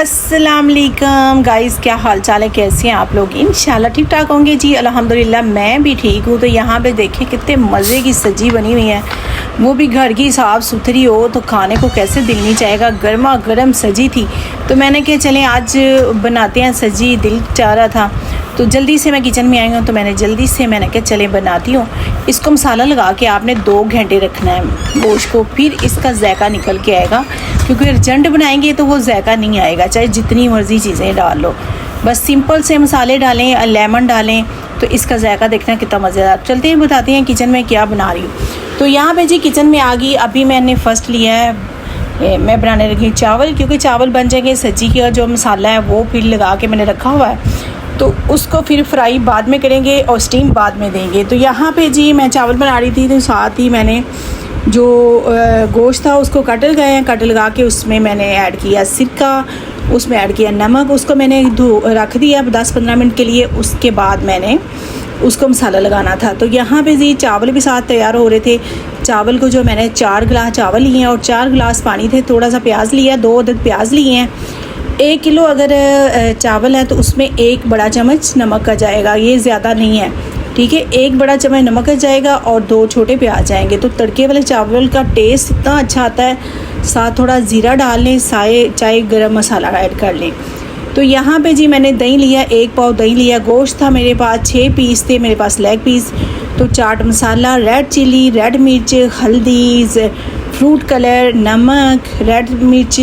अस्सलाम वालेकुम गाइस, क्या हाल चाल है, कैसे हैं आप लोग। इंशाल्लाह ठीक ठाक होंगे जी। अल्हम्दुलिल्लाह मैं भी ठीक हूँ। तो यहाँ पे देखें कितने मज़े की सब्जी बनी हुई है, वो भी घर की साफ़ सुथरी हो तो खाने को कैसे दिल नहीं चाहेगा। गर्मा गर्म सब्जी थी तो मैंने कहा चलें आज बनाते हैं सब्जी, दिल चाह रहा था। तो जल्दी से मैं किचन में आई हूँ तो मैंने कहा चलें बनाती हूँ। इसको मसाला लगा के आपने 2 घंटे रखना है गोश्त को, फिर इसका जायका निकल के आएगा। क्योंकि अर्जेंट बनाएंगे तो वो जायका नहीं आएगा, चाहे जितनी मर्ज़ी चीज़ें डाल लो। बस सिंपल से मसाले डालें, लेमन डालें तो इसका जायका देखना कितना मज़ेदार। चलते हैं बताते हैं किचन में क्या बना रही हूँ। तो यहाँ पे जी किचन में आ गई। अभी मैंने फ़र्स्ट लिया है, मैं बनाने लगी चावल, क्योंकि चावल बन जाएंगे। सब्जी का जो मसाला है वो फिर लगा के मैंने रखा हुआ है, तो उसको फिर फ्राई बाद में करेंगे और स्टीम बाद में देंगे। तो यहाँ पे जी मैं चावल बना रही थी तो साथ ही मैंने जो गोश्त था उसको कट लगा के उसमें मैंने ऐड किया सिरका, उसमें ऐड किया नमक, उसको मैंने रख दिया 10-15 मिनट के लिए। उसके बाद मैंने उसको मसाला लगाना था। तो यहाँ पे जी चावल भी साथ तैयार हो रहे थे। चावल को जो मैंने 4 गिलास चावल लिए हैं और 4 गिलास पानी थे। थोड़ा सा प्याज लिया, 2 अदद प्याज लिए हैं। 1 किलो अगर चावल है तो उसमें 1 बड़ा चम्मच नमक का जाएगा, ये ज़्यादा नहीं है, ठीक है। 1 बड़ा चम्मच नमक का जाएगा और 2 छोटे प्याज जाएंगे। तो तड़के वाले चावल का टेस्ट इतना अच्छा आता है। साथ थोड़ा ज़ीरा डाल लें, चाहे गरम मसाला ऐड कर लें। तो यहाँ पे जी मैंने दही लिया, 1 पाव दही लिया। गोश्त था मेरे पास 6 पीस थे, मेरे पास लेग पीस। तो chaat masala, red chilli, red मिर्च, हल्दी, फ्रूट कलर, नमक, रेड मिर्च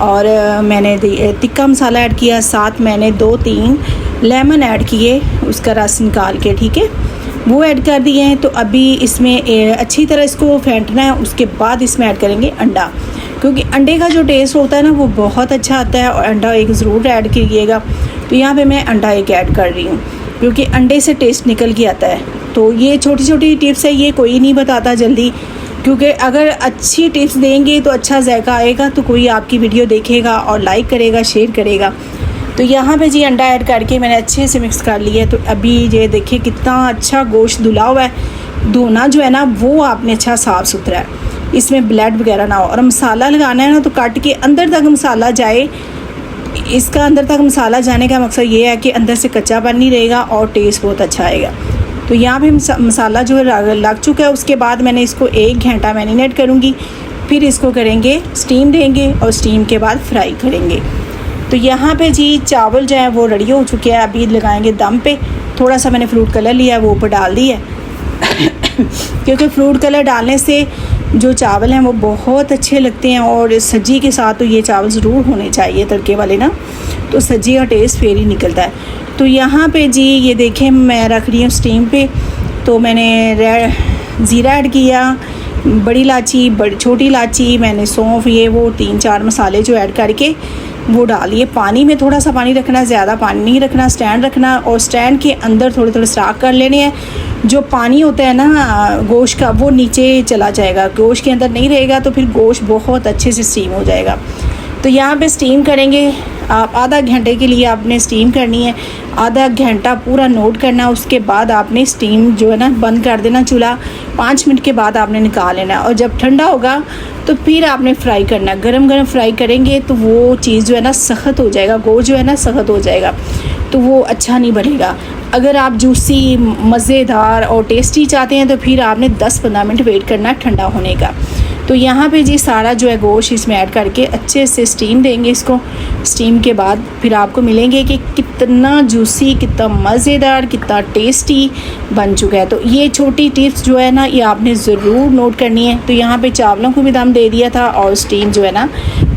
और मैंने तिक्का मसाला ऐड किया। साथ मैंने 2-3 लेमन ऐड किए, उसका रस निकाल के, ठीक है, वो ऐड कर दिए हैं। तो अभी इसमें अच्छी तरह इसको फेंटना है। उसके बाद इसमें ऐड करेंगे अंडा, क्योंकि अंडे का जो टेस्ट होता है ना वो बहुत अच्छा आता है, और अंडा एक ज़रूर ऐड कीजिएगा। तो यहाँ पे मैं अंडा 1 ऐड कर रही हूँ, क्योंकि अंडे से टेस्ट निकल के आता है। तो ये छोटी छोटी टिप्स है, ये कोई नहीं बताता जल्दी, क्योंकि अगर अच्छी टिप्स देंगे तो अच्छा जायका आएगा, तो कोई आपकी वीडियो देखेगा और लाइक करेगा, शेयर करेगा। तो यहाँ पे जी अंडा ऐड करके मैंने अच्छे से मिक्स कर लिया। तो अभी ये देखिए कितना अच्छा गोश्त धुला हुआ है। धोना जो है ना वो आपने अच्छा साफ़ सुथरा है, इसमें ब्लड वगैरह ना हो। और मसाला लगाना है ना तो काट के अंदर तक मसाला जाए। इसका अंदर तक मसाला जाने का मकसद ये है कि अंदर से कच्चापन नहीं रहेगा और टेस्ट बहुत अच्छा आएगा। तो यहाँ पे मसाला जो है लग चुका है। उसके बाद मैंने इसको 1 घंटा मैरिनेट करूँगी, फिर इसको करेंगे स्टीम देंगे और स्टीम के बाद फ्राई करेंगे। तो यहाँ पे जी चावल जो है वो रेडी हो चुके हैं, अभी लगाएंगे दम पे। थोड़ा सा मैंने फ्रूट कलर लिया, वो ऊपर डाल दिया क्योंकि फ्रूट कलर डालने से जो चावल हैं वो बहुत अच्छे लगते हैं, और सब्जी के साथ तो ये चावल ज़रूर होने चाहिए तड़के वाले ना, तो सब्जी का टेस्ट फिर ही निकलता है। तो यहाँ पे जी ये देखें मैं रख रही हूँ स्टीम पे। तो मैंने ज़ीरा ऐड किया, बड़ी इलायची, छोटी इलायची, मैंने सौंफ, ये वो 3-4 मसाले जो ऐड करके वो डालिए। पानी में थोड़ा सा पानी रखना, ज़्यादा पानी नहीं रखना। स्टैंड रखना और स्टैंड के अंदर थोड़े थोड़े स्टाक कर लेने हैं। जो पानी होता है ना गोश्त का वो नीचे चला जाएगा, गोश्त के अंदर नहीं रहेगा, तो फिर गोश्त बहुत अच्छे से स्टीम हो जाएगा। तो यहाँ पे स्टीम करेंगे आप आधा घंटे के लिए, आपने स्टीम करनी है। आधा घंटा पूरा नोट करना। उसके बाद आपने स्टीम जो है ना बंद कर देना चूल्हा। 5 मिनट के बाद आपने निकाल लेना, और जब ठंडा होगा तो फिर आपने फ्राई करना। गरम गरम फ्राई करेंगे तो वो चीज़ जो है ना सख्त हो जाएगा, गोश्त जो है ना सख्त हो जाएगा, तो वो अच्छा नहीं बनेगा। अगर आप जूसी, मज़ेदार और टेस्टी चाहते हैं तो फिर आपने 10-15 मिनट वेट करना ठंडा होने का। तो यहाँ पे जी सारा जो है गोश्त इसमें ऐड करके अच्छे से स्टीम देंगे इसको। स्टीम के बाद फिर आपको मिलेंगे कि कितना जूसी, कितना मज़ेदार, कितना टेस्टी बन चुका है। तो ये छोटी टिप्स जो है ना ये आपने ज़रूर नोट करनी है। तो यहाँ पे चावलों को भी दम दे दिया था और स्टीम जो है ना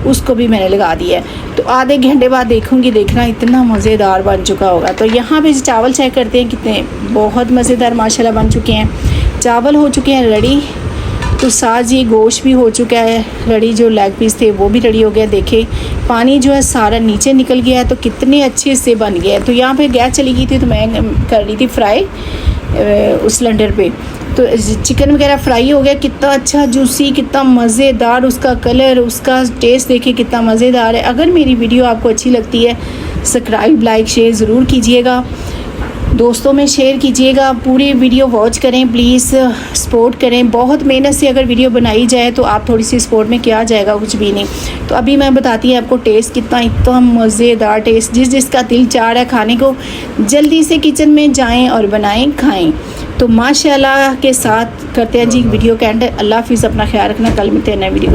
उसको भी मैंने लगा दिया है। तो आधे घंटे बाद देखना इतना मज़ेदार बन चुका होगा। तो यहाँ पे चावल चेक करते हैं कितने बहुत मज़ेदार माशाल्लाह बन चुके हैं। चावल हो चुके हैं रेडी, तो साथ ये गोश्त भी हो चुका है रेडी। जो लेग पीस थे वो भी रेडी हो गया। देखे पानी जो है सारा नीचे निकल गया है, तो कितने अच्छे से बन गया है। तो यहाँ पे गैस चली गई थी तो मैं कर रही थी फ्राई उस सिलेंडर पे। तो चिकन वगैरह फ्राई हो गया, कितना अच्छा जूसी, कितना मज़ेदार उसका कलर, उसका टेस्ट देखिए कितना मज़ेदार है। अगर मेरी वीडियो आपको अच्छी लगती है सब्सक्राइब, लाइक, शेयर ज़रूर कीजिएगा। दोस्तों में शेयर कीजिएगा, पूरी वीडियो वॉच करें प्लीज़, सपोर्ट करें। बहुत मेहनत से अगर वीडियो बनाई जाए तो आप थोड़ी सी सपोर्ट में क्या जाएगा, कुछ भी नहीं। तो अभी मैं बताती हूँ आपको टेस्ट कितना, इतना मज़ेदार टेस्ट, जिसका दिल चाह रहा है खाने को जल्दी से किचन में जाएं और बनाएं खाएं। तो माशाल्लाह के साथ करते हैं जी वीडियो का एंड। अल्लाह हाफिज़, अपना ख्याल रखना, कल मिलते हैं नए वीडियो।